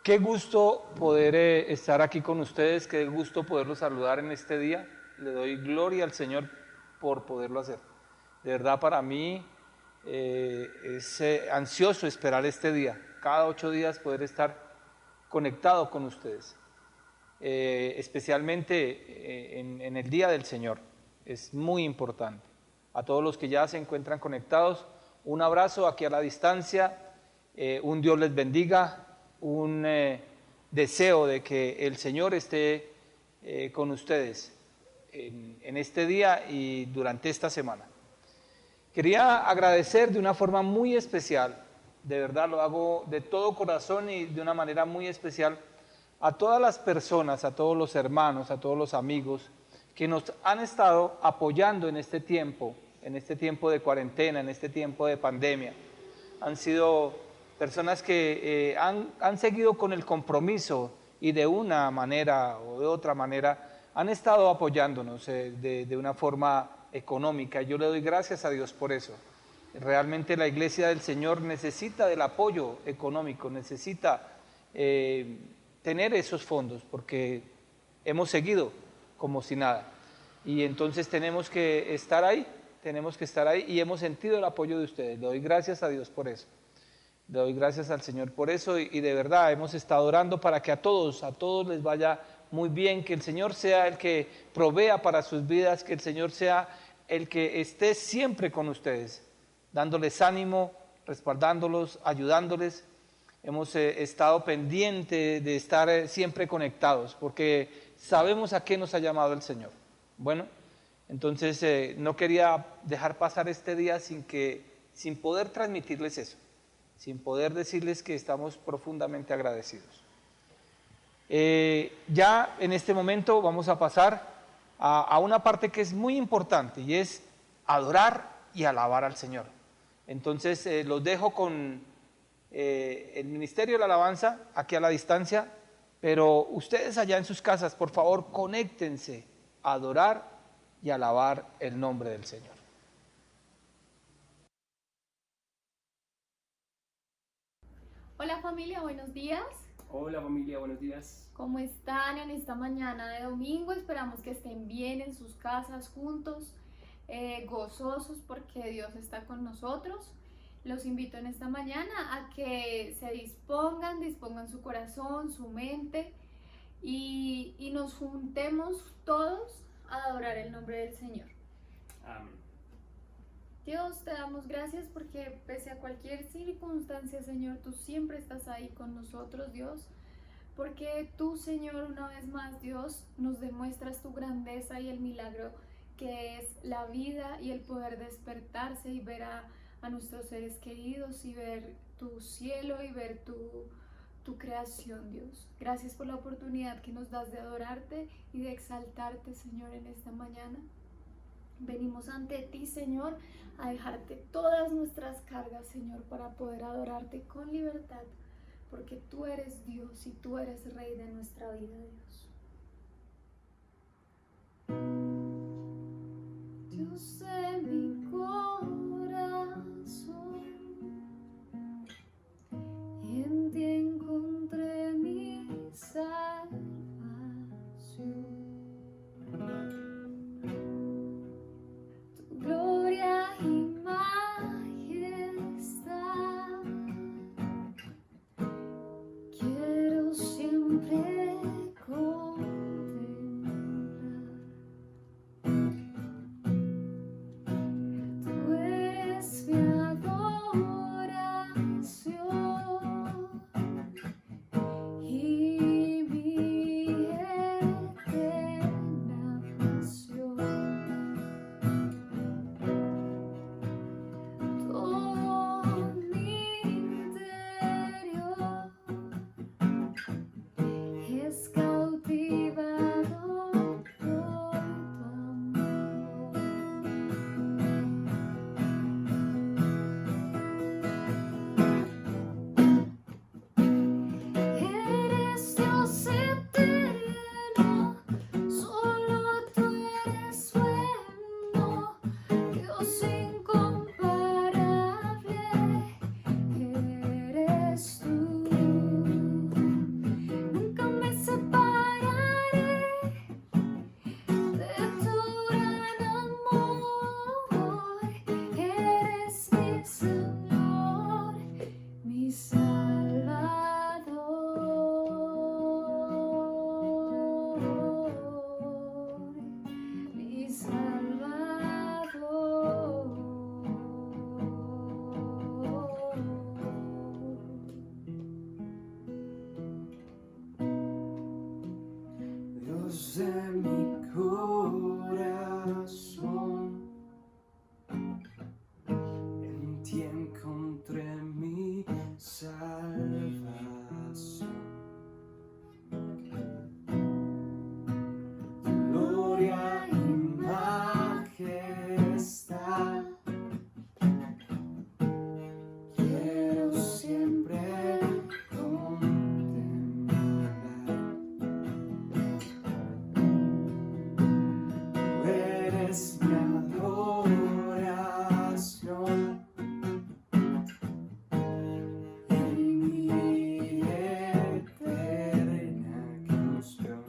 Qué gusto poder estar aquí con ustedes, qué gusto poderlos saludar en este día. Le doy gloria al Señor por poderlo hacer. De verdad para mí es ansioso esperar este día, cada 8 días poder estar conectado con ustedes, especialmente en el Día del Señor. Es muy importante. A todos los que ya se encuentran conectados, un abrazo aquí a la distancia, un Dios les bendiga, un deseo de que el Señor esté con ustedes en este día y durante esta semana. Quería agradecer de una forma muy especial, de verdad lo hago de todo corazón y de una manera muy especial, a todas las personas, a todos los hermanos, a todos los amigos que nos han estado apoyando en este tiempo de cuarentena, en este tiempo de pandemia. Han sido personas que han seguido con el compromiso y de una manera o de otra manera han estado apoyándonos de una forma económica. Yo le doy gracias a Dios por eso. Realmente la Iglesia del Señor necesita del apoyo económico, necesita tener esos fondos porque hemos seguido como si nada. Y entonces tenemos que estar ahí y hemos sentido el apoyo de ustedes. Le doy gracias a Dios por eso. Le doy gracias al Señor por eso y de verdad hemos estado orando para que a todos les vaya muy bien, que el Señor sea el que provea para sus vidas, que el Señor sea el que esté siempre con ustedes, dándoles ánimo, respaldándolos, ayudándoles. Hemos estado pendientes de estar siempre conectados, porque sabemos a qué nos ha llamado el Señor. Bueno, entonces no quería dejar pasar este día sin poder transmitirles eso, sin poder decirles que estamos profundamente agradecidos. Ya en este momento vamos a pasar a una parte que es muy importante y es adorar y alabar al Señor. Entonces los dejo con el Ministerio de la Alabanza aquí a la distancia, pero ustedes allá en sus casas, por favor, conéctense a adorar y alabar el nombre del Señor. Hola familia, buenos días. Hola familia, buenos días. ¿Cómo están en esta mañana de domingo? Esperamos que estén bien en sus casas juntos, gozosos porque Dios está con nosotros. Los invito en esta mañana a que se dispongan su corazón, su mente y nos juntemos todos a adorar el nombre del Señor. Amén. Dios, te damos gracias porque pese a cualquier circunstancia, Señor, tú siempre estás ahí con nosotros, Dios. Porque tú, Señor, una vez más, Dios, nos demuestras tu grandeza y el milagro que es la vida y el poder despertarse y ver a nuestros seres queridos y ver tu cielo y ver tu creación, Dios. Gracias por la oportunidad que nos das de adorarte y de exaltarte, Señor, en esta mañana. Venimos ante ti, Señor, a dejarte todas nuestras cargas, Señor, para poder adorarte con libertad, porque tú eres Dios y tú eres Rey de nuestra vida, Dios. Dios de mi corazón, en ti encontré mi salvación. Gloria y majestad, quiero siempre contemplar. Tú eres mi adoración. Dios de mi corazón. En ti encontré mi salvación. Gloria y majestad, quiero siempre contemplar. Tú eres mi adoración y mi eterna canción.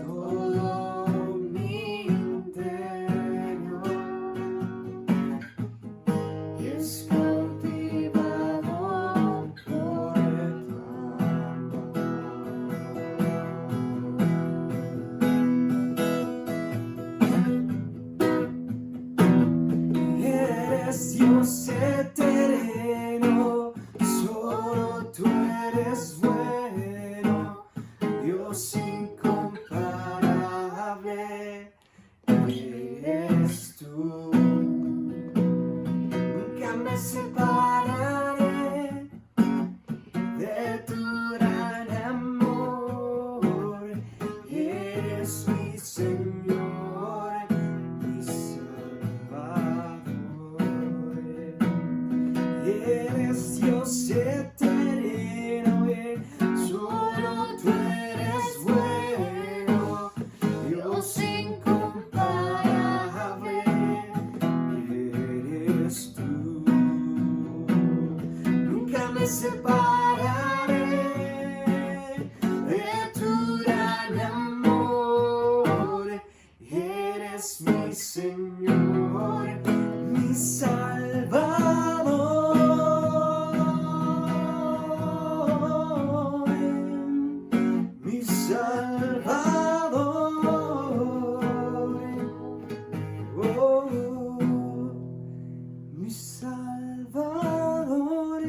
Todo mi interior es cautivado por tu amor. Eres Dios eterno, solo tú eres bueno, Dios incomparable eres tú. Nunca me separaré de tu gran amor. Eres mi Señor, mi Salvador. Eres Dios eterno, solo tú eres bueno, Dios incomparable eres tú. Nunca me separaré de tu gran amor. Eres mi Señor, mi Salvador, mi Salvador. Oh, mi Salvador.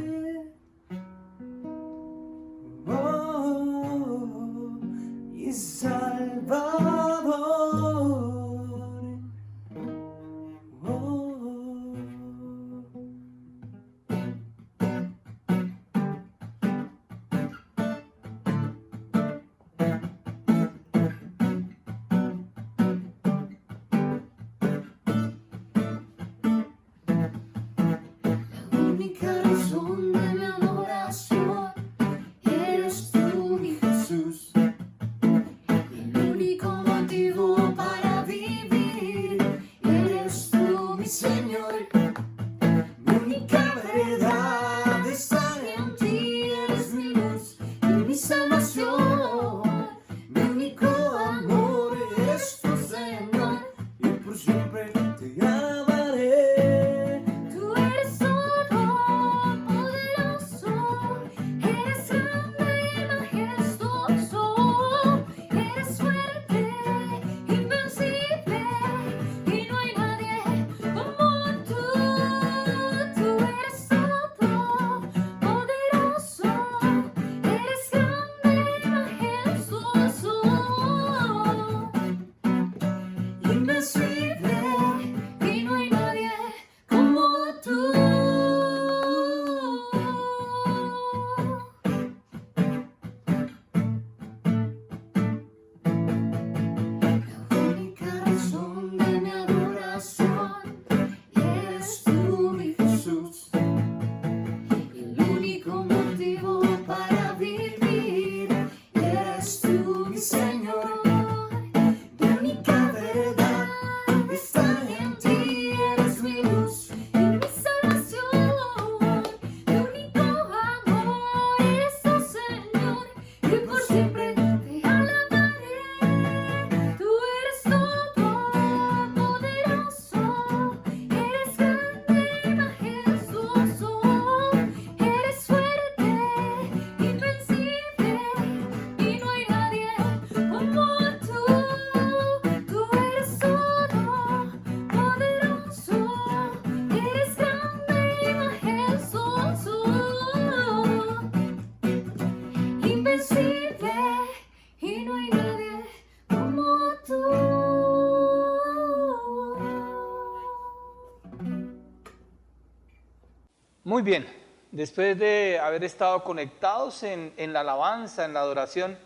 Muy bien, después de haber estado conectados en la alabanza, en la adoración,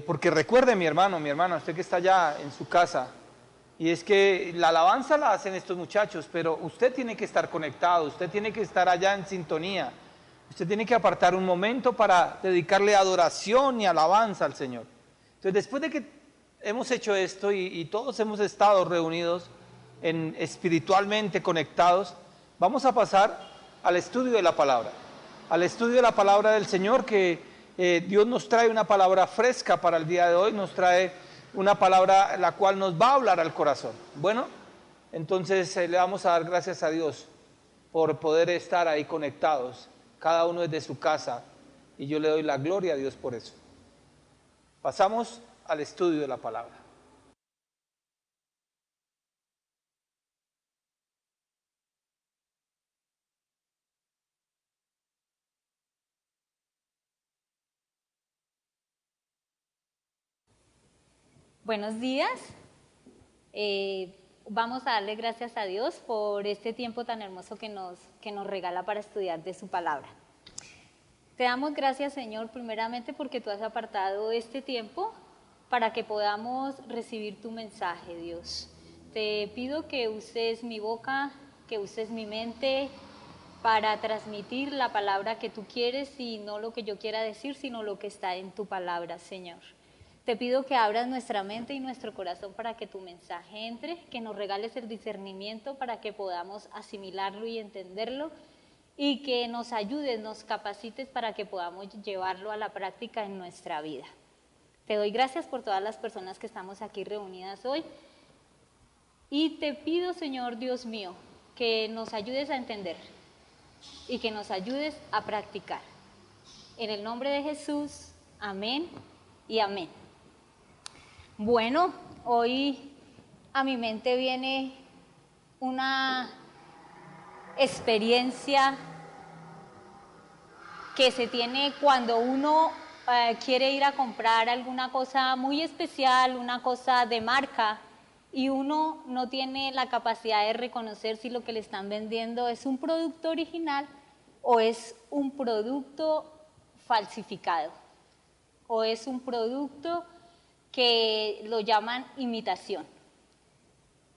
porque recuerde mi hermano, mi hermana, usted que está allá en su casa, y es que la alabanza la hacen estos muchachos, pero usted tiene que estar conectado, usted tiene que estar allá en sintonía, usted tiene que apartar un momento para dedicarle adoración y alabanza al Señor. Entonces, después de que hemos hecho esto y todos hemos estado reunidos espiritualmente conectados, vamos a pasar al estudio de la palabra, al estudio de la palabra del Señor, que Dios nos trae una palabra fresca para el día de hoy, nos trae una palabra la cual nos va a hablar al corazón. Bueno, entonces le vamos a dar gracias a Dios por poder estar ahí conectados, cada uno desde su casa, y yo le doy la gloria a Dios por eso. Pasamos al estudio de la palabra. Buenos días. Vamos a darle gracias a Dios por este tiempo tan hermoso que nos regala para estudiar de su palabra. Te damos gracias, Señor, primeramente porque tú has apartado este tiempo para que podamos recibir tu mensaje, Dios. Te pido que uses mi boca, que uses mi mente para transmitir la palabra que tú quieres y no lo que yo quiera decir, sino lo que está en tu palabra, Señor. Te pido que abras nuestra mente y nuestro corazón para que tu mensaje entre, que nos regales el discernimiento para que podamos asimilarlo y entenderlo, y que nos ayudes, nos capacites para que podamos llevarlo a la práctica en nuestra vida. Te doy gracias por todas las personas que estamos aquí reunidas hoy, y te pido, Señor Dios mío, que nos ayudes a entender y que nos ayudes a practicar. En el nombre de Jesús, amén y amén. Bueno, hoy a mi mente viene una experiencia que se tiene cuando uno quiere ir a comprar alguna cosa muy especial, una cosa de marca, y uno no tiene la capacidad de reconocer si lo que le están vendiendo es un producto original o es un producto falsificado, o es un producto que lo llaman imitación.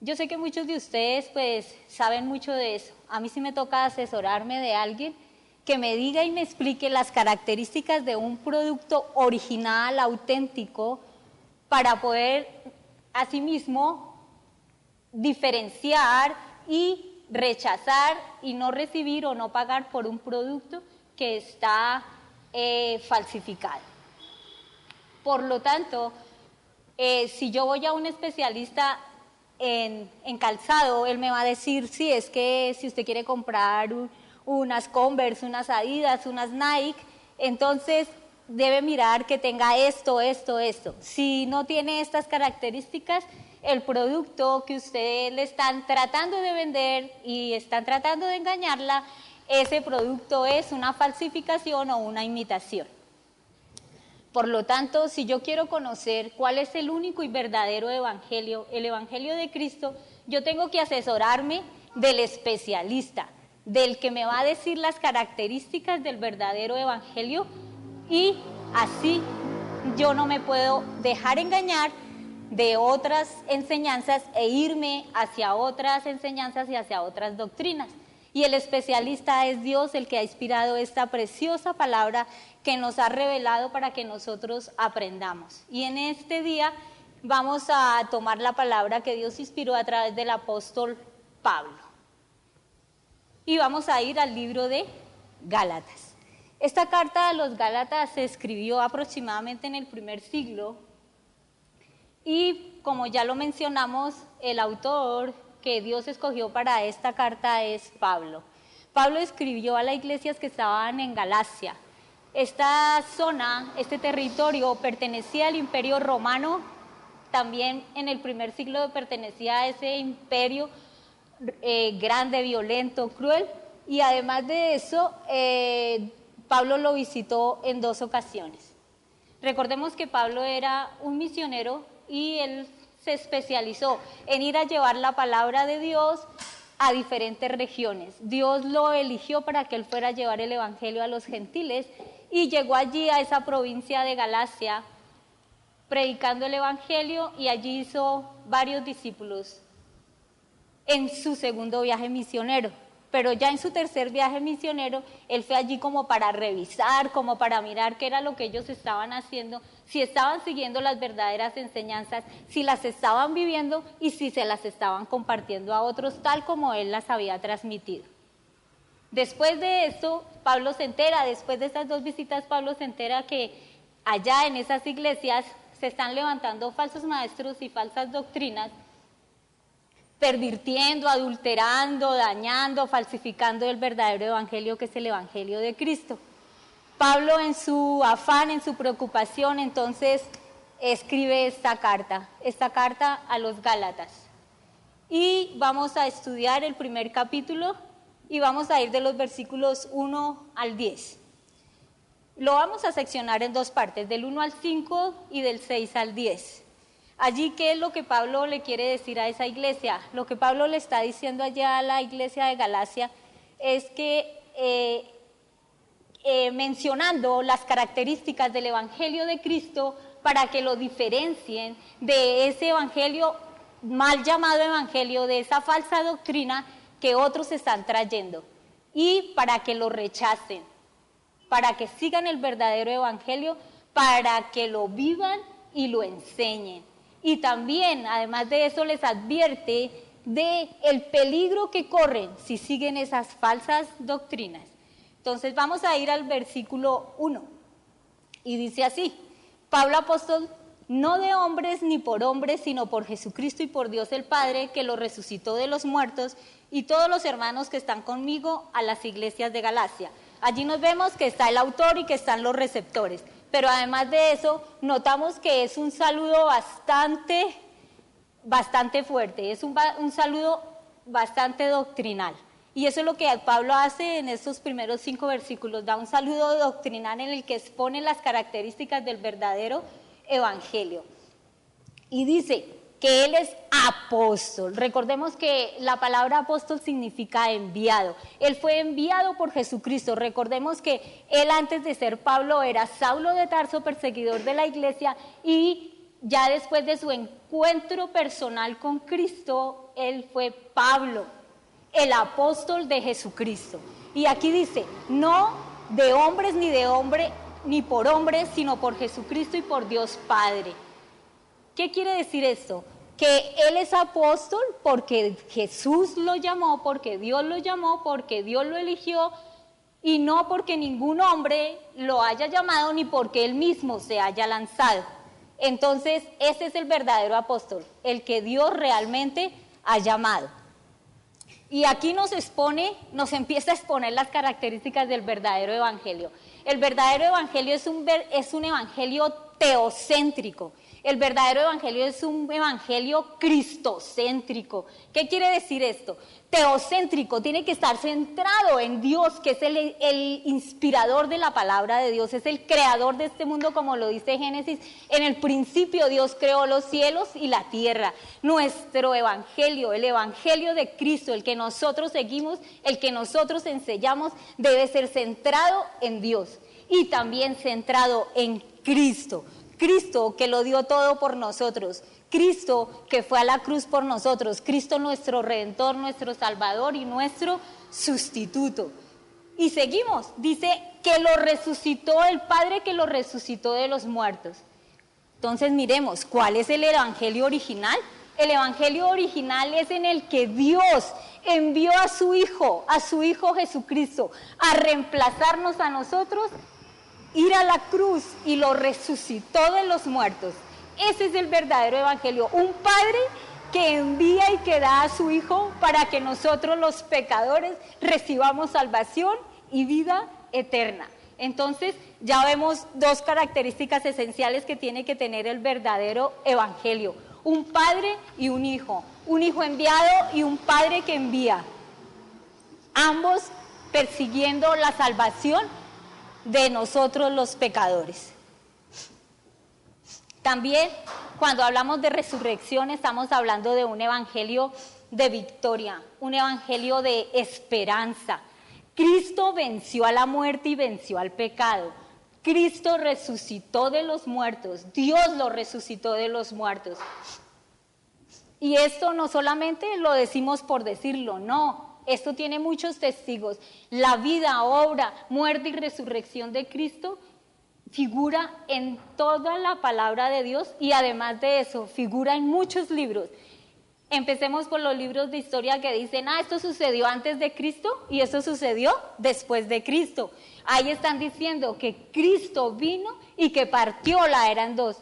Yo sé que muchos de ustedes pues saben mucho de eso. A mí sí me toca asesorarme de alguien que me diga y me explique las características de un producto original, auténtico, para poder asimismo diferenciar y rechazar y no recibir o no pagar por un producto que está falsificado. Por lo tanto, si yo voy a un especialista en calzado, él me va a decir, sí, es que si usted quiere comprar unas Converse, unas Adidas, unas Nike, entonces debe mirar que tenga esto. Si no tiene estas características, el producto que usted le están tratando de vender y están tratando de engañarla, ese producto es una falsificación o una imitación. Por lo tanto, si yo quiero conocer cuál es el único y verdadero evangelio, el evangelio de Cristo, yo tengo que asesorarme del especialista, del que me va a decir las características del verdadero evangelio, y así yo no me puedo dejar engañar de otras enseñanzas e irme hacia otras enseñanzas y hacia otras doctrinas. Y el especialista es Dios, el que ha inspirado esta preciosa palabra que nos ha revelado para que nosotros aprendamos. Y en este día vamos a tomar la palabra que Dios inspiró a través del apóstol Pablo. Y vamos a ir al libro de Gálatas. Esta carta a los Gálatas se escribió aproximadamente en el primer siglo. Y como ya lo mencionamos, el autor que Dios escogió para esta carta es Pablo. Pablo escribió a las iglesias que estaban en Galacia. Esta zona, este territorio pertenecía al Imperio Romano, también en el primer siglo pertenecía a ese imperio grande, violento, cruel, y además de eso, Pablo lo visitó en 2 ocasiones. Recordemos que Pablo era un misionero y él se especializó en ir a llevar la palabra de Dios a diferentes regiones. Dios lo eligió para que él fuera a llevar el evangelio a los gentiles y llegó allí a esa provincia de Galacia predicando el evangelio, y allí hizo varios discípulos en su segundo viaje misionero. Pero ya en su tercer viaje misionero, él fue allí como para revisar, como para mirar qué era lo que ellos estaban haciendo, si estaban siguiendo las verdaderas enseñanzas, si las estaban viviendo y si se las estaban compartiendo a otros tal como él las había transmitido. Después de esto, Pablo se entera, después de estas 2 visitas, Pablo se entera que allá en esas iglesias se están levantando falsos maestros y falsas doctrinas, pervirtiendo, adulterando, dañando, falsificando el verdadero evangelio, que es el evangelio de Cristo. Pablo, en su afán, en su preocupación, entonces escribe esta carta a los Gálatas. Y vamos a estudiar el primer capítulo y vamos a ir de los versículos 1 al 10. Lo vamos a seccionar en 2 partes, del 1 al 5 y del 6 al 10. Allí, ¿qué es lo que Pablo le quiere decir a esa iglesia? Lo que Pablo le está diciendo allá a la iglesia de Galacia es que, mencionando las características del evangelio de Cristo para que lo diferencien de ese evangelio mal llamado evangelio, de esa falsa doctrina que otros están trayendo, y para que lo rechacen, para que sigan el verdadero evangelio, para que lo vivan y lo enseñen. Y también, además de eso, les advierte de el peligro que corren si siguen esas falsas doctrinas. Entonces vamos a ir al versículo 1, y dice así: Pablo apóstol, no de hombres ni por hombres, sino por Jesucristo y por Dios el Padre, que lo resucitó de los muertos, y todos los hermanos que están conmigo, a las iglesias de Galacia. Allí nos vemos que está el autor y que están los receptores, pero además de eso, notamos que es un saludo bastante fuerte, es un saludo bastante doctrinal. Y eso es lo que Pablo hace en estos primeros 5 versículos, da un saludo doctrinal en el que expone las características del verdadero evangelio. Y dice que él es apóstol. Recordemos que la palabra apóstol significa enviado. Él fue enviado por Jesucristo. Recordemos que él, antes de ser Pablo, era Saulo de Tarso, perseguidor de la iglesia, y ya después de su encuentro personal con Cristo, él fue Pablo, el apóstol de Jesucristo. Y aquí dice, no de hombres ni por hombres, sino por Jesucristo y por Dios Padre. ¿Qué quiere decir esto? Que él es apóstol porque Jesús lo llamó, porque Dios lo llamó, porque Dios lo eligió, y no porque ningún hombre lo haya llamado ni porque él mismo se haya lanzado. Entonces, ese es el verdadero apóstol, el que Dios realmente ha llamado. Y aquí nos empieza a exponer las características del verdadero evangelio. El verdadero evangelio es un evangelio teocéntrico. El verdadero evangelio es un evangelio cristocéntrico. ¿Qué quiere decir esto? Teocéntrico, tiene que estar centrado en Dios, que es el inspirador de la palabra de Dios, es el creador de este mundo, como lo dice Génesis. En el principio Dios creó los cielos y la tierra. Nuestro evangelio, el evangelio de Cristo, el que nosotros seguimos, el que nosotros enseñamos, debe ser centrado en Dios y también centrado en Cristo. Cristo que lo dio todo por nosotros, Cristo que fue a la cruz por nosotros, Cristo nuestro Redentor, nuestro Salvador y nuestro sustituto. Y seguimos, dice que lo resucitó el Padre, que lo resucitó de los muertos. Entonces miremos, ¿cuál es el evangelio original? El evangelio original es en el que Dios envió a su Hijo Jesucristo, a reemplazarnos a nosotros, ir a la cruz y lo resucitó de los muertos. Ese es el verdadero evangelio, un Padre que envía y que da a su Hijo para que nosotros los pecadores recibamos salvación y vida eterna. Entonces ya vemos 2 características esenciales que tiene que tener el verdadero evangelio: un Padre y un Hijo enviado y un Padre que envía, ambos persiguiendo la salvación de nosotros los pecadores. También, cuando hablamos de resurrección, estamos hablando de un evangelio de victoria, un evangelio de esperanza. Cristo venció a la muerte y venció al pecado. Cristo resucitó de los muertos, Dios lo resucitó de los muertos. Y esto no solamente lo decimos por decirlo, no, esto tiene muchos testigos. La vida, obra, muerte y resurrección de Cristo figura en toda la palabra de Dios y además de eso, figura en muchos libros. Empecemos por los libros de historia que dicen, esto sucedió antes de Cristo y esto sucedió después de Cristo. Ahí están diciendo que Cristo vino y que partió la era en dos.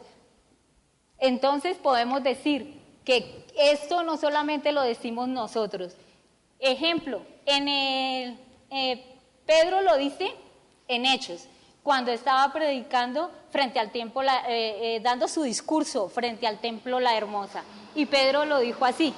Entonces podemos decir que esto no solamente lo decimos nosotros. Ejemplo, Pedro lo dice en Hechos, cuando estaba predicando frente al templo, dando su discurso frente al templo La Hermosa. Y Pedro lo dijo así: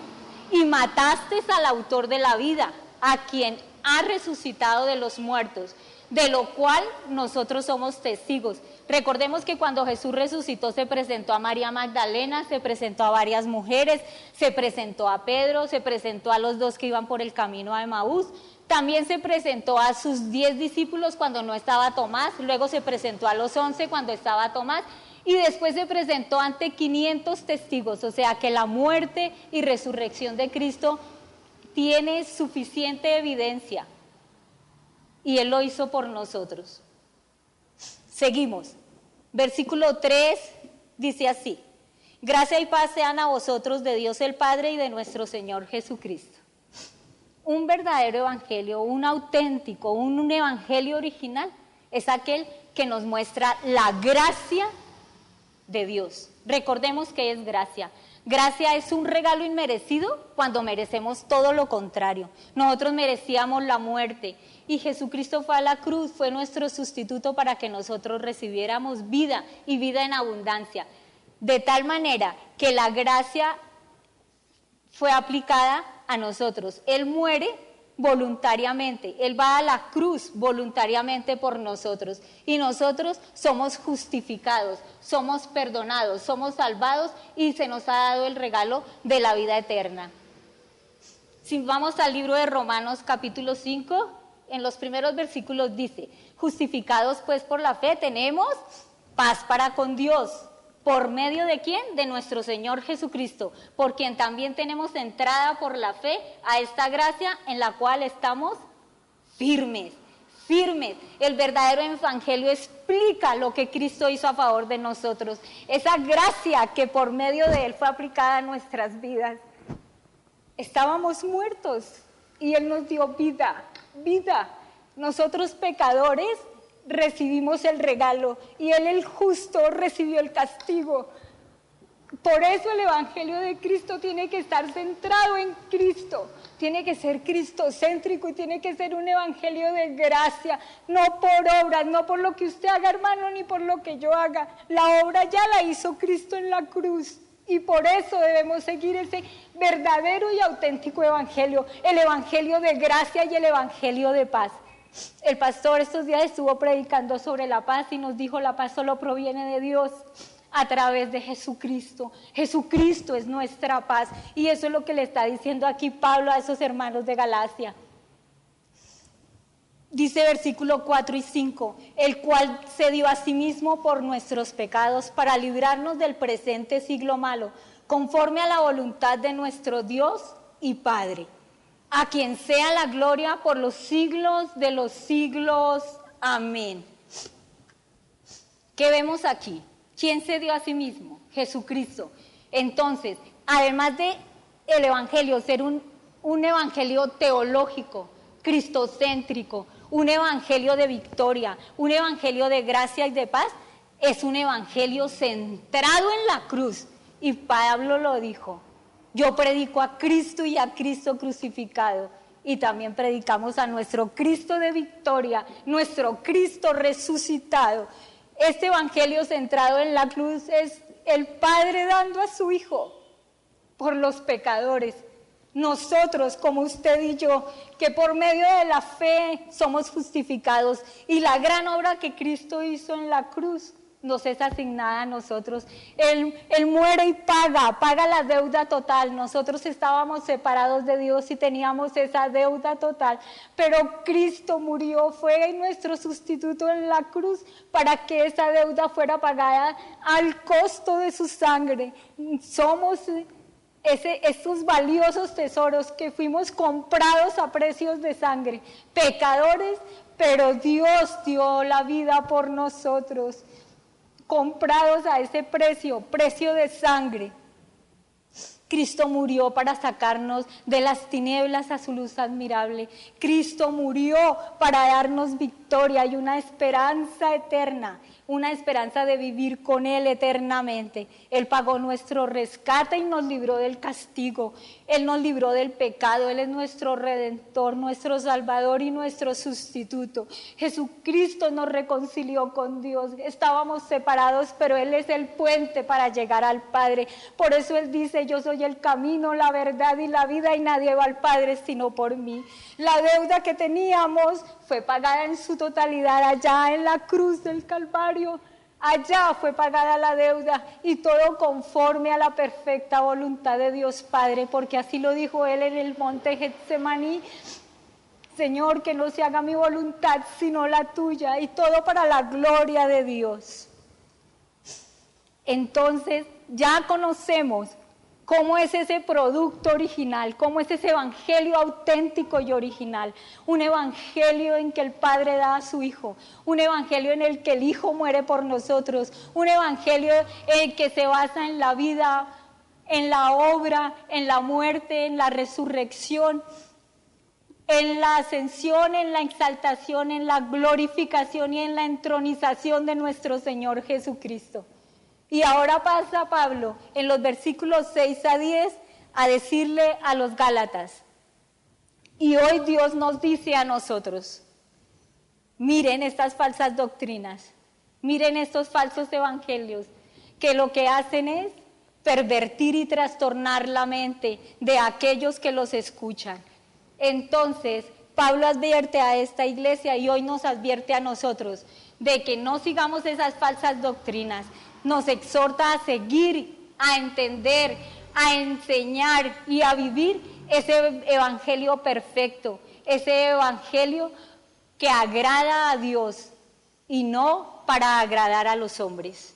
y mataste al autor de la vida, a quien ha resucitado de los muertos, de lo cual nosotros somos testigos. Recordemos que cuando Jesús resucitó se presentó a María Magdalena, se presentó a varias mujeres, se presentó a Pedro, se presentó a los dos que iban por el camino a Emaús, también se presentó a sus 10 discípulos cuando no estaba Tomás, luego se presentó a los 11 cuando estaba Tomás y después se presentó ante 500 testigos, o sea que la muerte y resurrección de Cristo tiene suficiente evidencia y Él lo hizo por nosotros. Seguimos. Versículo 3 dice así: gracia y paz sean a vosotros de Dios el Padre y de nuestro Señor Jesucristo. Un verdadero evangelio, un auténtico, un evangelio original, es aquel que nos muestra la gracia de Dios. Recordemos que es gracia. Gracia es un regalo inmerecido cuando merecemos todo lo contrario. Nosotros merecíamos la muerte y Jesucristo fue a la cruz, fue nuestro sustituto para que nosotros recibiéramos vida y vida en abundancia. De tal manera que la gracia fue aplicada a nosotros. Él muere voluntariamente, Él va a la cruz voluntariamente por nosotros y nosotros somos justificados, somos perdonados, somos salvados y se nos ha dado el regalo de la vida eterna. Si vamos al libro de Romanos capítulo 5, en los primeros versículos dice: justificados pues por la fe tenemos paz para con Dios. ¿Por medio de quién? De nuestro Señor Jesucristo, por quien también tenemos entrada por la fe a esta gracia en la cual estamos firmes. El verdadero evangelio explica lo que Cristo hizo a favor de nosotros. Esa gracia que por medio de Él fue aplicada a nuestras vidas. Estábamos muertos y Él nos dio vida. Nosotros pecadores recibimos el regalo y Él, el justo, recibió el castigo. Por eso el evangelio de Cristo tiene que estar centrado en Cristo, tiene que ser cristocéntrico y tiene que ser un evangelio de gracia, no por obras, no por lo que usted haga, hermano, ni por lo que yo haga. La obra ya la hizo Cristo en la cruz y por eso debemos seguir ese verdadero y auténtico evangelio, el evangelio de gracia y el evangelio de paz. El pastor estos días estuvo predicando sobre la paz y nos dijo: la paz solo proviene de Dios a través de Jesucristo. Jesucristo es nuestra paz y eso es lo que le está diciendo aquí Pablo a esos hermanos de Galacia. Dice versículo 4 y 5, el cual se dio a sí mismo por nuestros pecados para librarnos del presente siglo malo, conforme a la voluntad de nuestro Dios y Padre, a quien sea la gloria por los siglos de los siglos. Amén. ¿Qué vemos aquí? ¿Quién se dio a sí mismo? Jesucristo. Entonces, además de el evangelio ser un evangelio teológico, cristocéntrico, un evangelio de victoria, un evangelio de gracia y de paz, es un evangelio centrado en la cruz. Y Pablo lo dijo: yo predico a Cristo y a Cristo crucificado. Y también predicamos a nuestro Cristo de victoria, nuestro Cristo resucitado. Este evangelio centrado en la cruz es el Padre dando a su Hijo por los pecadores. Nosotros, como usted y yo, que por medio de la fe somos justificados. Y la gran obra que Cristo hizo en la cruz nos es asignada a nosotros. Él muere y paga la deuda total. Nosotros estábamos separados de Dios y teníamos esa deuda total, pero Cristo murió, fue nuestro sustituto en la cruz para que esa deuda fuera pagada al costo de su sangre. Somos esos valiosos tesoros que fuimos comprados a precios de sangre, pecadores, pero Dios dio la vida por nosotros, comprados a ese precio de sangre. Cristo murió para sacarnos de las tinieblas a su luz admirable. Cristo murió para darnos victoria y una esperanza eterna, una esperanza de vivir con Él eternamente. Él pagó nuestro rescate y nos libró del castigo. Él nos libró del pecado. Él es nuestro Redentor, nuestro Salvador y nuestro sustituto. Jesucristo nos reconcilió con Dios. Estábamos separados, pero Él es el puente para llegar al Padre. Por eso Él dice: yo soy el camino, la verdad y la vida, y nadie va al Padre sino por mí. La deuda que teníamos fue pagada en su totalidad allá en la cruz del Calvario. Allá fue pagada la deuda, y todo conforme a la perfecta voluntad de Dios Padre, porque así lo dijo Él en el monte Getsemaní: Señor, que no se haga mi voluntad sino la tuya, y todo para la gloria de Dios. Entonces ya conocemos cómo es ese producto original, cómo es ese evangelio auténtico y original. Un evangelio en que el Padre da a su Hijo, un evangelio en el que el Hijo muere por nosotros, un evangelio en que se basa en la vida, en la obra, en la muerte, en la resurrección, en la ascensión, en la exaltación, en la glorificación y en la entronización de nuestro Señor Jesucristo. Y ahora pasa Pablo en los versículos 6 a 10 a decirle a los Gálatas: y hoy Dios nos dice a nosotros: miren estas falsas doctrinas, miren estos falsos evangelios, que lo que hacen es pervertir y trastornar la mente de aquellos que los escuchan. Entonces, Pablo advierte a esta iglesia y hoy nos advierte a nosotros de que no sigamos esas falsas doctrinas. Nos exhorta a seguir, a entender, a enseñar y a vivir ese evangelio perfecto, ese evangelio que agrada a Dios y no para agradar a los hombres.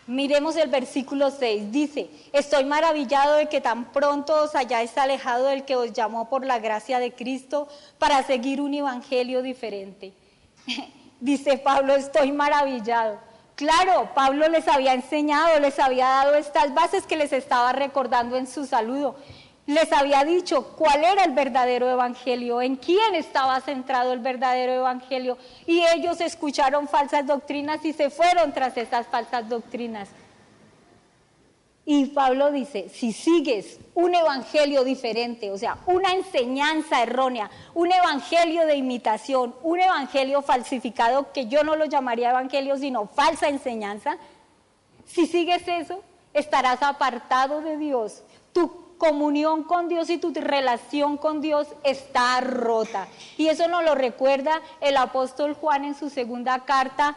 Miremos el versículo 6, dice: estoy maravillado de que tan pronto os hayáis alejado del que os llamó por la gracia de Cristo para seguir un evangelio diferente. Dice Pablo: estoy maravillado. Claro, Pablo les había enseñado, les había dado estas bases que les estaba recordando en su saludo. Les había dicho cuál era el verdadero evangelio, en quién estaba centrado el verdadero evangelio. Y ellos escucharon falsas doctrinas y se fueron tras esas falsas doctrinas. Y Pablo dice: si sigues un evangelio diferente, o sea, una enseñanza errónea, un evangelio de imitación, un evangelio falsificado, que yo no lo llamaría evangelio, sino falsa enseñanza, si sigues eso, estarás apartado de Dios. Tu comunión con Dios y tu relación con Dios está rota. Y eso nos lo recuerda el apóstol Juan en su segunda carta,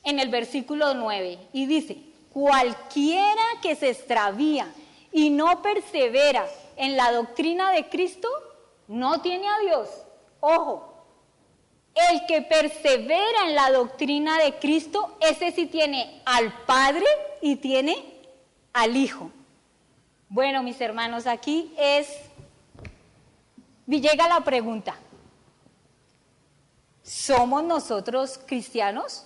en el versículo 9, y dice: cualquiera que se extravía y no persevera en la doctrina de Cristo, no tiene a Dios. Ojo, el que persevera en la doctrina de Cristo, ese sí tiene al Padre y tiene al Hijo. Bueno, mis hermanos, aquí llega la pregunta: ¿somos nosotros cristianos?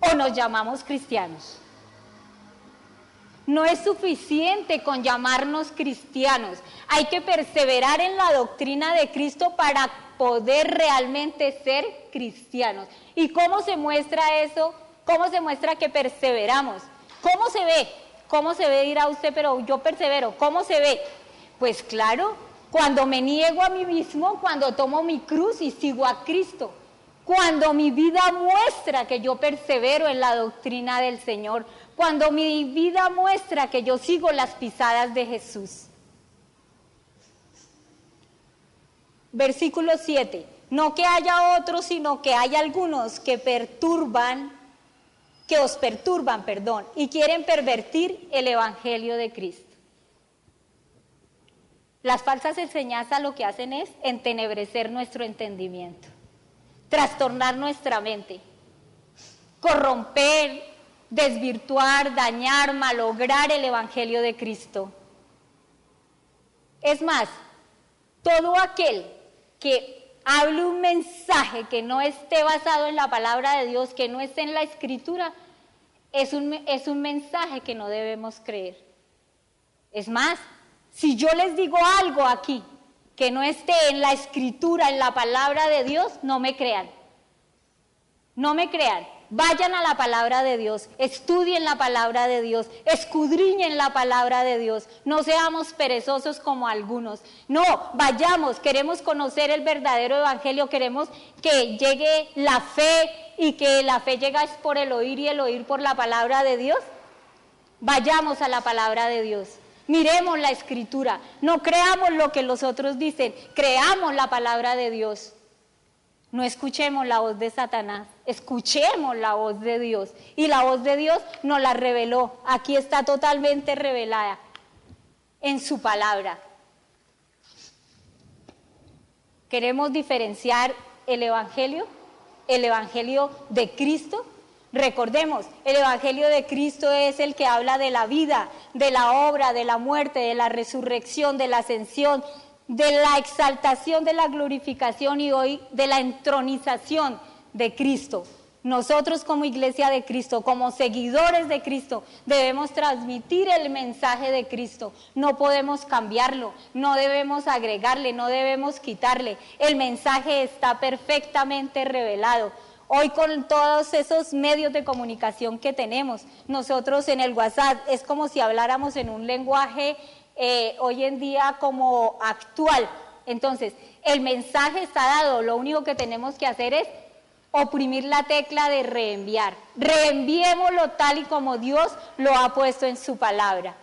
¿O nos llamamos cristianos? No es suficiente con llamarnos cristianos. Hay que perseverar en la doctrina de Cristo para poder realmente ser cristianos. ¿Y cómo se muestra eso? ¿Cómo se muestra que perseveramos? ¿Cómo se ve? ¿Cómo se ve? Dirá usted: pero yo persevero. ¿Cómo se ve? Pues claro, cuando me niego a mí mismo, cuando tomo mi cruz y sigo a Cristo. Cuando mi vida muestra que yo persevero en la doctrina del Señor, cuando mi vida muestra que yo sigo las pisadas de Jesús. Versículo 7, No que haya otros, sino que hay algunos que os perturban, y quieren pervertir el evangelio de Cristo. Las falsas enseñanzas lo que hacen es entenebrecer nuestro entendimiento, trastornar nuestra mente, corromper, desvirtuar, dañar, malograr el evangelio de Cristo. Es más, todo aquel que hable un mensaje que no esté basado en la palabra de Dios, que no esté en la Escritura, es un mensaje que no debemos creer. Es más, si yo les digo algo aquí que no esté en la Escritura, en la palabra de Dios, no me crean. No me crean. Vayan a la palabra de Dios, estudien la palabra de Dios, escudriñen la palabra de Dios, no seamos perezosos como algunos. No, vayamos, queremos conocer el verdadero evangelio, queremos que llegue la fe y que la fe llega es por el oír y el oír por la palabra de Dios. Vayamos a la palabra de Dios, miremos la Escritura, no creamos lo que los otros dicen, creamos la palabra de Dios. No escuchemos la voz de Satanás, escuchemos la voz de Dios. Y la voz de Dios nos la reveló. Aquí está totalmente revelada en su palabra. ¿Queremos diferenciar el evangelio de Cristo? Recordemos, el evangelio de Cristo es el que habla de la vida, de la obra, de la muerte, de la resurrección, de la ascensión, de la exaltación, de la glorificación y hoy de la entronización de Cristo. Nosotros como iglesia de Cristo, como seguidores de Cristo, debemos transmitir el mensaje de Cristo. No podemos cambiarlo, no debemos agregarle, no debemos quitarle. El mensaje está perfectamente revelado. Hoy con todos esos medios de comunicación que tenemos, nosotros en el WhatsApp es como si habláramos en un lenguaje hoy en día como actual. Entonces, el mensaje está dado, lo único que tenemos que hacer es oprimir la tecla de reenviar. Reenviémoslo tal y como Dios lo ha puesto en su palabra.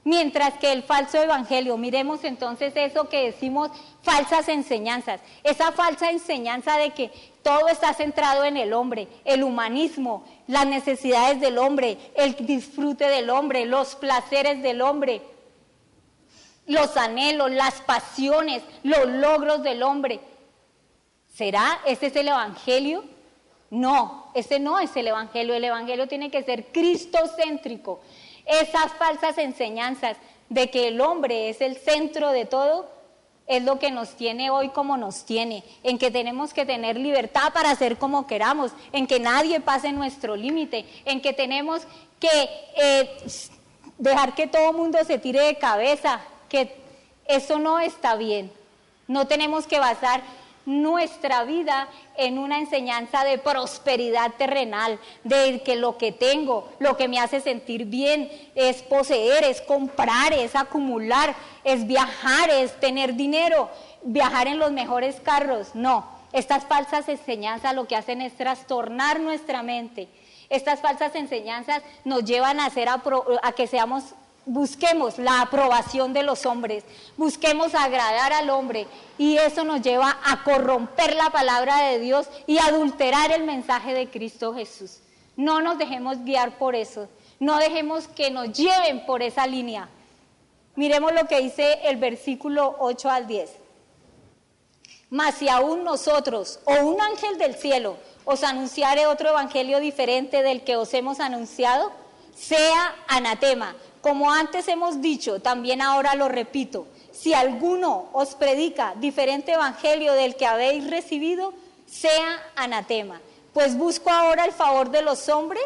Mientras que el falso evangelio, miremos entonces eso que decimos falsas enseñanzas, esa falsa enseñanza de que todo está centrado en el hombre, el humanismo, las necesidades del hombre, el disfrute del hombre, los placeres del hombre, los anhelos, las pasiones, los logros del hombre. ¿Será? ¿Ese es el evangelio? No, ese no es el evangelio tiene que ser cristocéntrico. Esas falsas enseñanzas de que el hombre es el centro de todo, es lo que nos tiene hoy como nos tiene, en que tenemos que tener libertad para hacer como queramos, en que nadie pase nuestro límite, en que tenemos que dejar que todo el mundo se tire de cabeza, que eso no está bien. No tenemos que basar nuestra vida en una enseñanza de prosperidad terrenal, de que lo que tengo, lo que me hace sentir bien es poseer, es comprar, es acumular, es viajar, es tener dinero, viajar en los mejores carros. No, estas falsas enseñanzas lo que hacen es trastornar nuestra mente. Estas falsas enseñanzas nos llevan a que busquemos la aprobación de los hombres, busquemos agradar al hombre, y eso nos lleva a corromper la palabra de Dios y adulterar el mensaje de Cristo Jesús. No nos dejemos guiar por eso, no dejemos que nos lleven por esa línea. Miremos lo que dice el versículo 8 al 10. Mas si aún nosotros o un ángel del cielo os anunciare otro evangelio diferente del que os hemos anunciado, sea anatema. Como antes hemos dicho, también ahora lo repito, si alguno os predica diferente evangelio del que habéis recibido, sea anatema. Pues busco ahora el favor de los hombres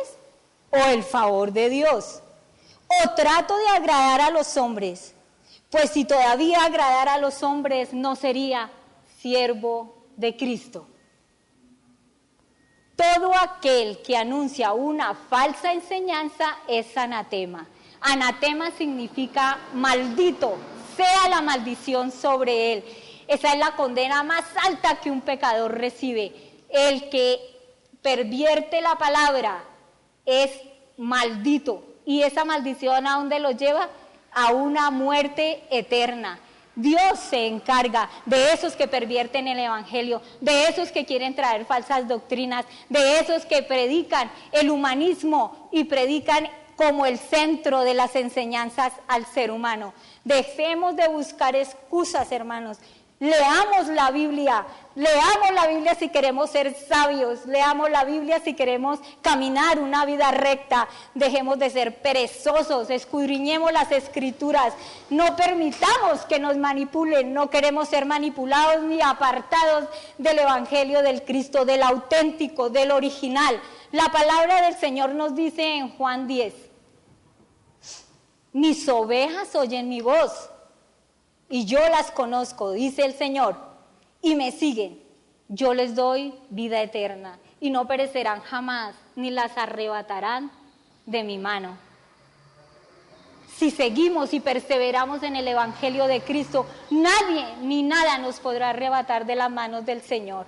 o el favor de Dios. O trato de agradar a los hombres, pues si todavía agradara a los hombres no sería siervo de Cristo. Todo aquel que anuncia una falsa enseñanza es anatema. Anatema significa maldito, sea la maldición sobre él. Esa es la condena más alta que un pecador recibe. El que pervierte la palabra es maldito. ¿Y esa maldición a dónde lo lleva? A una muerte eterna. Dios se encarga de esos que pervierten el evangelio, de esos que quieren traer falsas doctrinas, de esos que predican el humanismo y predican como el centro de las enseñanzas al ser humano. Dejemos de buscar excusas, hermanos. Leamos la Biblia si queremos ser sabios, leamos la Biblia si queremos caminar una vida recta, dejemos de ser perezosos, escudriñemos las Escrituras, no permitamos que nos manipulen, no queremos ser manipulados ni apartados del Evangelio del Cristo, del auténtico, del original. La palabra del Señor nos dice en Juan 10, mis ovejas oyen mi voz, y yo las conozco, dice el Señor, y me siguen. Yo les doy vida eterna, y no perecerán jamás, ni las arrebatarán de mi mano. Si seguimos y perseveramos en el Evangelio de Cristo, nadie ni nada nos podrá arrebatar de las manos del Señor.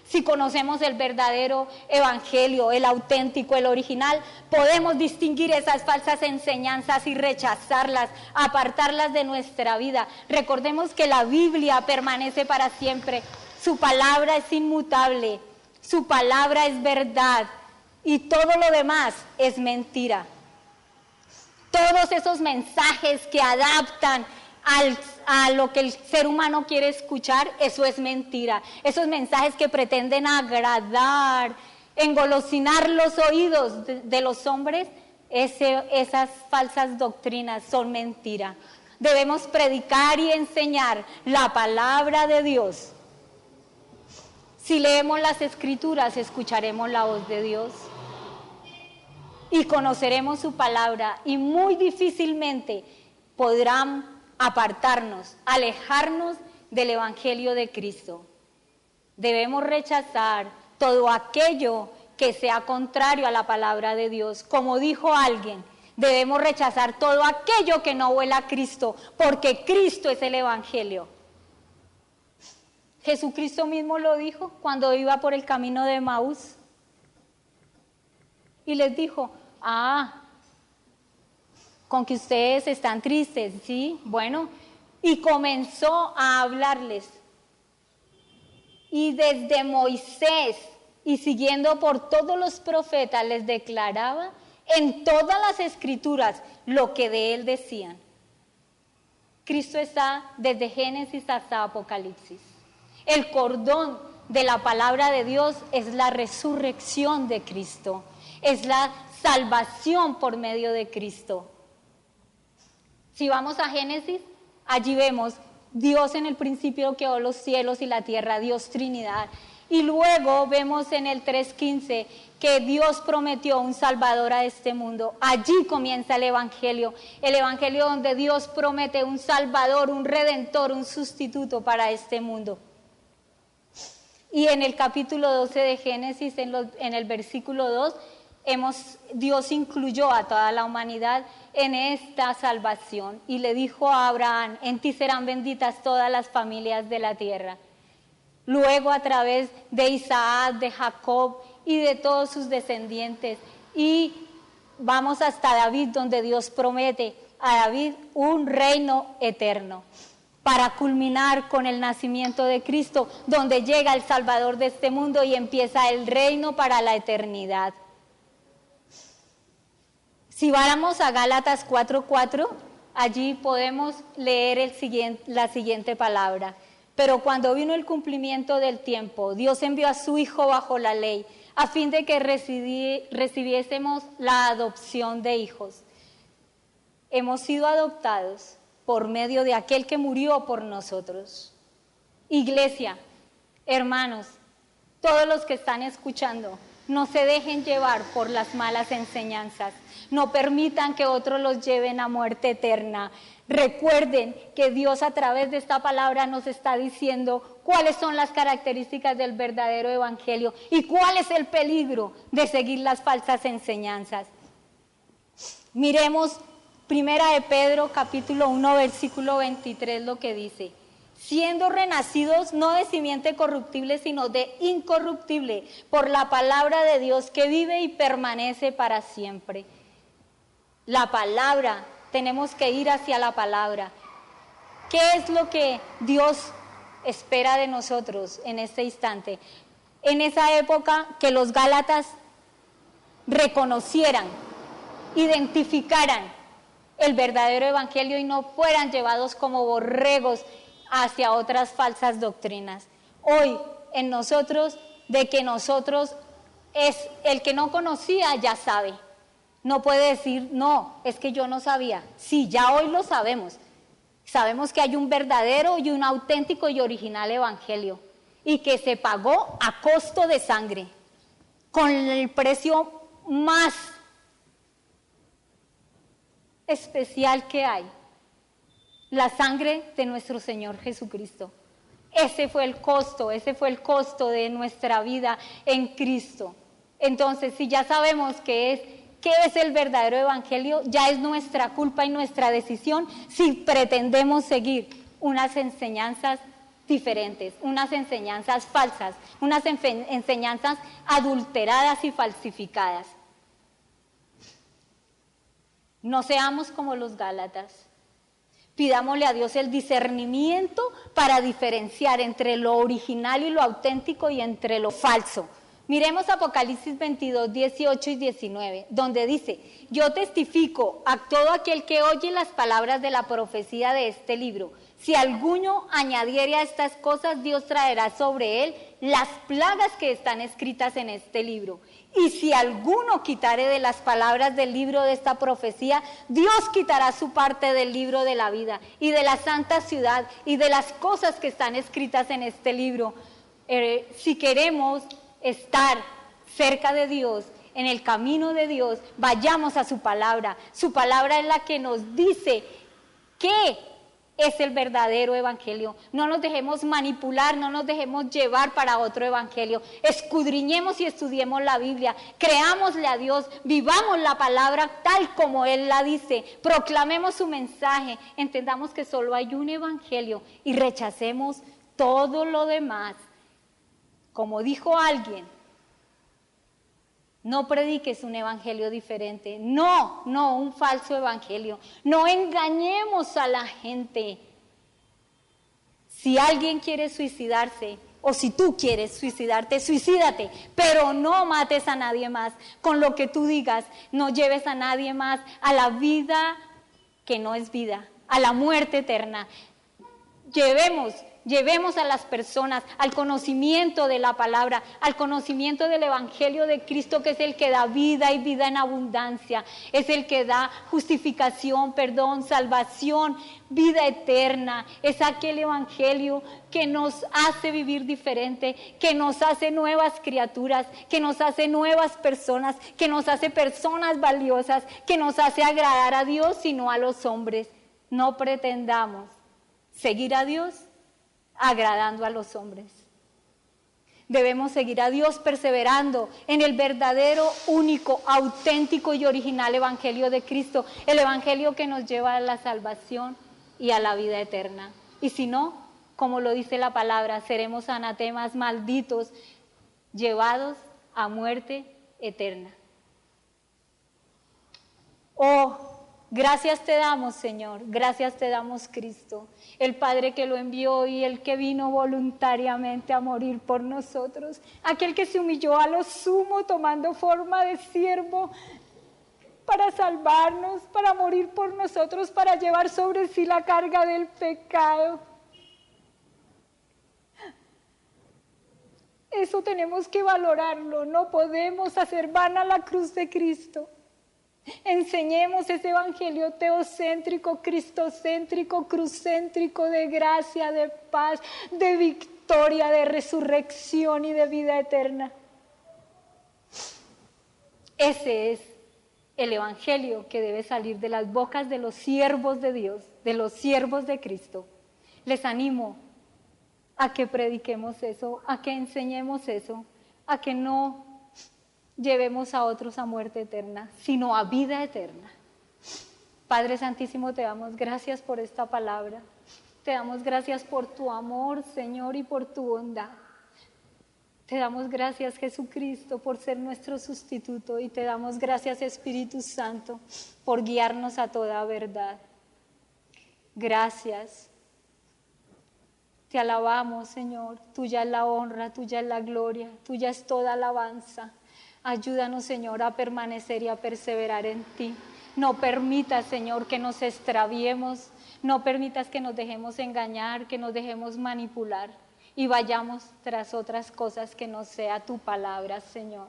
Si conocemos el verdadero evangelio, el auténtico, el original, podemos distinguir esas falsas enseñanzas y rechazarlas, apartarlas de nuestra vida. Recordemos que la Biblia permanece para siempre. Su palabra es inmutable, su palabra es verdad y todo lo demás es mentira. Todos esos mensajes que adaptan a lo que el ser humano quiere escuchar, eso es mentira. Esos mensajes que pretenden agradar, engolosinar los oídos de los hombres, esas falsas doctrinas son mentira. Debemos predicar y enseñar la palabra de Dios. Si leemos las Escrituras, escucharemos la voz de Dios y conoceremos su palabra, y muy difícilmente podrán apartarnos, alejarnos del Evangelio de Cristo. Debemos rechazar todo aquello que sea contrario a la palabra de Dios. Como dijo alguien, debemos rechazar todo aquello que no huela a Cristo, porque Cristo es el Evangelio. Jesucristo mismo lo dijo cuando iba por el camino de Emaús. Y les dijo, con que ustedes están tristes, ¿sí? Bueno, y comenzó a hablarles. Y desde Moisés y siguiendo por todos los profetas les declaraba en todas las Escrituras lo que de él decían. Cristo está desde Génesis hasta Apocalipsis. El cordón de la palabra de Dios es la resurrección de Cristo, es la salvación por medio de Cristo. Si vamos a Génesis, allí vemos Dios en el principio creó los cielos y la tierra, Dios Trinidad. Y luego vemos en el 3:15 que Dios prometió un Salvador a este mundo. Allí comienza el Evangelio donde Dios promete un Salvador, un Redentor, un sustituto para este mundo. Y en el capítulo 12 de Génesis, en el versículo 2, Dios incluyó a toda la humanidad en esta salvación y le dijo a Abraham, en ti serán benditas todas las familias de la tierra. Luego a través de Isaac, de Jacob y de todos sus descendientes, y vamos hasta David, donde Dios promete a David un reino eterno, para culminar con el nacimiento de Cristo, donde llega el Salvador de este mundo y empieza el reino para la eternidad. Si vamos a Gálatas 4:4, allí podemos leer la siguiente palabra. Pero cuando vino el cumplimiento del tiempo, Dios envió a su Hijo bajo la ley, a fin de que recibiésemos la adopción de hijos. Hemos sido adoptados por medio de aquel que murió por nosotros. Iglesia, hermanos, todos los que están escuchando, no se dejen llevar por las malas enseñanzas. No permitan que otros los lleven a muerte eterna. Recuerden que Dios a través de esta palabra nos está diciendo cuáles son las características del verdadero evangelio y cuál es el peligro de seguir las falsas enseñanzas. Miremos 1 de Pedro capítulo 1 versículo 23 lo que dice: siendo renacidos no de simiente corruptible sino de incorruptible por la palabra de Dios que vive y permanece para siempre. La palabra, tenemos que ir hacia la palabra. ¿Qué es lo que Dios espera de nosotros en este instante? En esa época que los gálatas reconocieran, identificaran el verdadero evangelio y no fueran llevados como borregos hacia otras falsas doctrinas. Hoy en nosotros, de que nosotros es el que no conocía ya sabe. No puede decir, no, es que yo no sabía. Sí, ya hoy lo sabemos. Sabemos que hay un verdadero y un auténtico y original evangelio y que se pagó a costo de sangre, con el precio más especial que hay, la sangre de nuestro Señor Jesucristo. Ese fue el costo de nuestra vida en Cristo. Entonces, si ya sabemos qué es el verdadero evangelio, ya es nuestra culpa y nuestra decisión si pretendemos seguir unas enseñanzas diferentes, unas enseñanzas falsas, unas enseñanzas adulteradas y falsificadas. No seamos como los gálatas. Pidámosle a Dios el discernimiento para diferenciar entre lo original y lo auténtico y entre lo falso. Miremos Apocalipsis 22, 18 y 19, donde dice: yo testifico a todo aquel que oye las palabras de la profecía de este libro. Si alguno añadiere a estas cosas, Dios traerá sobre él las plagas que están escritas en este libro. Y si alguno quitare de las palabras del libro de esta profecía, Dios quitará su parte del libro de la vida y de la santa ciudad y de las cosas que están escritas en este libro. Si queremos estar cerca de Dios, en el camino de Dios, vayamos a su palabra. Su palabra es la que nos dice qué es el verdadero evangelio. No nos dejemos manipular, no nos dejemos llevar para otro evangelio. Escudriñemos y estudiemos la Biblia, creámosle a Dios, vivamos la palabra tal como Él la dice, proclamemos su mensaje, entendamos que solo hay un evangelio y rechacemos todo lo demás. Como dijo alguien, no prediques un evangelio diferente, no, un falso evangelio. No engañemos a la gente. Si alguien quiere suicidarse, o si tú quieres suicidarte, suicídate, pero no mates a nadie más. Con lo que tú digas, no lleves a nadie más a la vida que no es vida, a la muerte eterna. Llevemos a las personas al conocimiento de la palabra, al conocimiento del evangelio de Cristo, que es el que da vida y vida en abundancia, es el que da justificación, perdón, salvación, vida eterna. Es aquel evangelio que nos hace vivir diferente, que nos hace nuevas criaturas, que nos hace nuevas personas, que nos hace personas valiosas, que nos hace agradar a Dios y no a los hombres. No pretendamos seguir a Dios agradando a los hombres. Debemos seguir a Dios perseverando en el verdadero, único, auténtico y original evangelio de Cristo, el evangelio que nos lleva a la salvación y a la vida eterna. Y si no, como lo dice la palabra, seremos anatemas malditos, llevados a muerte eterna. Oh, gracias te damos, Señor, gracias te damos, Cristo, el Padre que lo envió y el que vino voluntariamente a morir por nosotros, aquel que se humilló a lo sumo tomando forma de siervo para salvarnos, para morir por nosotros, para llevar sobre sí la carga del pecado. Eso tenemos que valorarlo, no podemos hacer vana la cruz de Cristo. Enseñemos ese evangelio teocéntrico, cristocéntrico, crucéntrico, de gracia, de paz, de victoria, de resurrección y de vida eterna. Ese es el evangelio que debe salir de las bocas de los siervos de Dios, de los siervos de Cristo. Les animo a que prediquemos eso, a que enseñemos eso, a que no llevemos a otros a muerte eterna, sino a vida eterna. Padre Santísimo, te damos gracias por esta palabra. Te damos gracias por tu amor, Señor, y por tu bondad. Te damos gracias, Jesucristo, por ser nuestro sustituto, y te damos gracias, Espíritu Santo, por guiarnos a toda verdad. Gracias, Te alabamos, Señor. Tuya es la honra, tuya es la gloria, tuya es toda alabanza. Ayúdanos, Señor, a permanecer y a perseverar en ti. No permitas, Señor, que nos extraviemos. No permitas que nos dejemos engañar, que nos dejemos manipular y vayamos tras otras cosas que no sea tu palabra, Señor.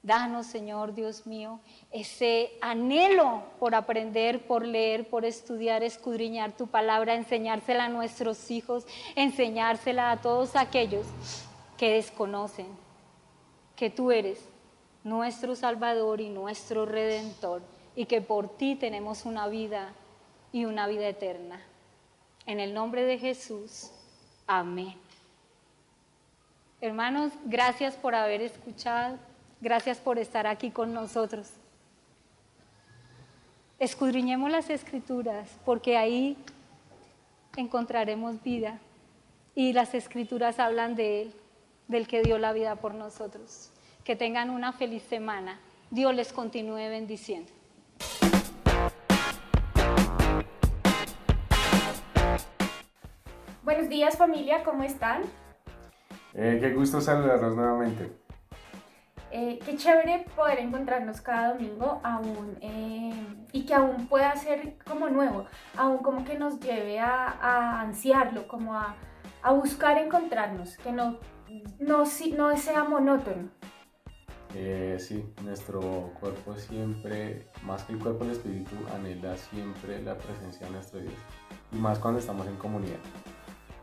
Danos, Señor, Dios mío, ese anhelo por aprender, por leer, por estudiar, escudriñar tu palabra, enseñársela a nuestros hijos, enseñársela a todos aquellos que desconocen que tú eres nuestro Salvador y nuestro Redentor y que por ti tenemos una vida y una vida eterna. En el nombre de Jesús, amén. Hermanos, gracias por haber escuchado. Gracias por estar aquí con nosotros. Escudriñemos las Escrituras, porque ahí encontraremos vida. Y las Escrituras hablan de Él, del que dio la vida por nosotros. Que tengan una feliz semana. Dios les continúe bendiciendo. Buenos días, familia, ¿cómo están? Qué gusto saludarlos nuevamente. Qué chévere poder encontrarnos cada domingo aún y que aún pueda ser como nuevo, aún como que nos lleve a ansiarlo, como a buscar encontrarnos, que no sea monótono. Sí, nuestro cuerpo siempre, más que el cuerpo, el espíritu anhela siempre la presencia de nuestro Dios, y más cuando estamos en comunidad.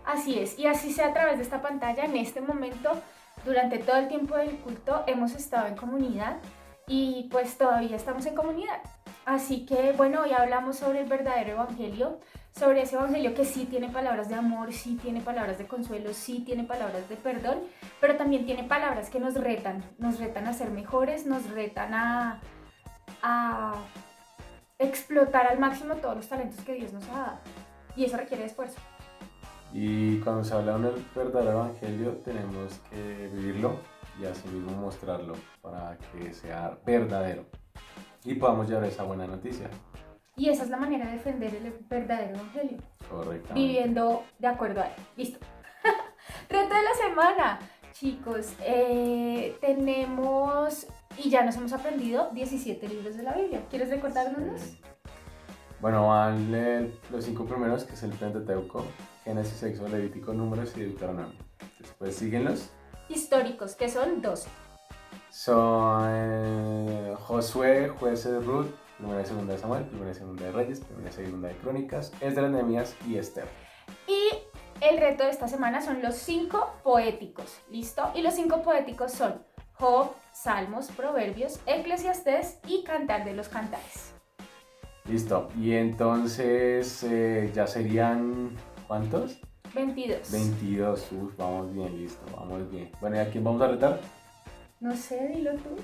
Así es, y así sea a través de esta pantalla, en este momento, durante todo el tiempo del culto, hemos estado en comunidad y pues todavía estamos en comunidad. Así que bueno, hoy hablamos sobre el verdadero evangelio, sobre ese evangelio que sí tiene palabras de amor, sí tiene palabras de consuelo, sí tiene palabras de perdón, pero también tiene palabras que nos retan a ser mejores, nos retan a explotar al máximo todos los talentos que Dios nos ha dado. Y eso requiere esfuerzo. Y cuando se habla del verdadero evangelio, tenemos que vivirlo y así mismo mostrarlo para que sea verdadero y podamos llevar esa buena noticia. Y esa es la manera de defender el verdadero evangelio. Correctamente. Viviendo de acuerdo a él. Listo. Reto de la semana. Chicos, tenemos y ya nos hemos aprendido 17 libros de la Biblia. ¿Quieres recordárnoslos? Sí. Bueno, van a leer los 5 primeros, que es el Pentateuco: Génesis, Éxodo, Levítico, Números y Deuteronomio. Después síguenlos. Históricos, que son 12. Son Josué, Jueces, Ruth, Primera y Segunda de Samuel, Primera y Segunda de Reyes, Primera y Segunda de Crónicas, Esdras, Nehemías y Esther. Y el reto de esta semana son los 5 poéticos, ¿listo? Y los 5 poéticos son Job, Salmos, Proverbios, Eclesiastés y Cantar de los Cantares. Listo, y entonces ya serían, ¿cuántos? 22. 22, vamos bien, listo, vamos bien. Bueno, ¿y a quién vamos a retar? No sé, dilo tú.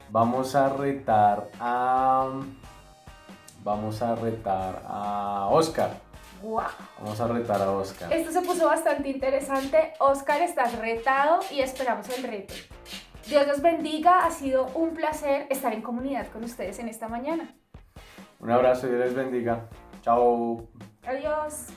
Vamos a retar a Oscar. ¡Guau! Vamos a retar a Oscar. Esto se puso bastante interesante. Oscar, estás retado y esperamos el reto. Dios los bendiga, ha sido un placer estar en comunidad con ustedes en esta mañana. Un abrazo y Dios les bendiga. Chao. Adiós.